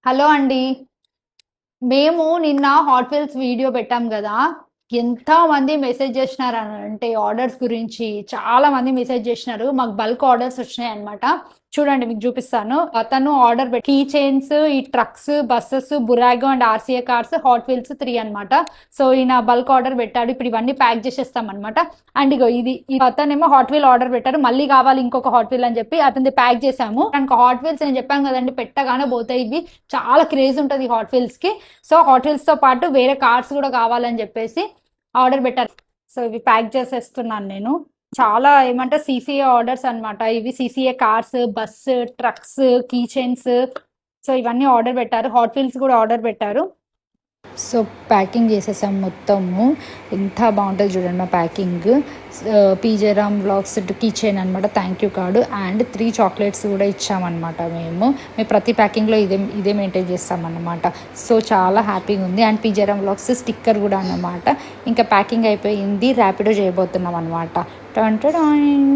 Hello అండి. మేము నిన్న హాట్ వీల్స్ వీడియో పెట్టాం గదా! ఎంతమంది మెసేజ్ జేసినారనంటే ఆర్డర్స్ గురించి చాలా మంది మెసేజ్ జేసినారు. మాకు బల్క్ ఆర్డర్స్ వచ్చినాయన్నమాట. చూడండి మీకు జూపిస్తాను. అతను ఆర్డర్ కీ చైన్స్, ఈ trucks, buses, Bburago and RCA cars, Hot Wheels 3 అన్నమాట. సో, ఈయన బల్క్ ఆర్డర్ పెట్టాడు. ఇప్పుడు ఇవన్నీ ప్యాక్ చేసేస్తామన్నమాట. అండ్ ఇగో ఇది అతనేమో హాట్ వీల్ ఆర్డర్ పెట్టారు. మళ్ళీ కావాలి ఇంకొక హాట్ వీల్ అని చెప్పి అతనిది ప్యాక్ చేసాము. అండ్ హాట్ వీల్స్ నేను చెప్పాను కదండి, పెట్టగానే పోతాయి ఇవి. చాలా క్రేజ్ ఉంటుంది హాట్ వీల్స్ కి. సో హాట్ వీల్స్ తో పాటు వేరే కార్స్ కూడా కావాలని చెప్పేసి ఆర్డర్ పెట్టారు. సో ఇవి ప్యాక్ చేసేస్తున్నాను నేను. చాలా ఏమంటే సీసీఏ ఆర్డర్స్ అన్నమాట. ఇవి CCA cars, bus, trucks, key chains. So ఇవన్నీ ఆర్డర్ పెట్టారు. హాట్ వీల్స్ కూడా ఆర్డర్ పెట్టారు. సో ప్యాకింగ్ చేసేసాం మొత్తము. ఎంత బాగుంటుంది చూడండి మా packing. PJ Ram vlogs key chain అనమాట, thank you card and 3 chocolates కూడా ఇచ్చామన్నమాట. మేము ప్రతి ప్యాకింగ్లో ఇదే మెయింటైన్ చేస్తామన్నమాట. సో చాలా హ్యాపీగా ఉంది. And PJ Ram vlogs sticker కూడా అన్నమాట. ఇంకా ప్యాకింగ్ అయిపోయింది, ర్యాపిడో చేయబోతున్నాం అనమాట.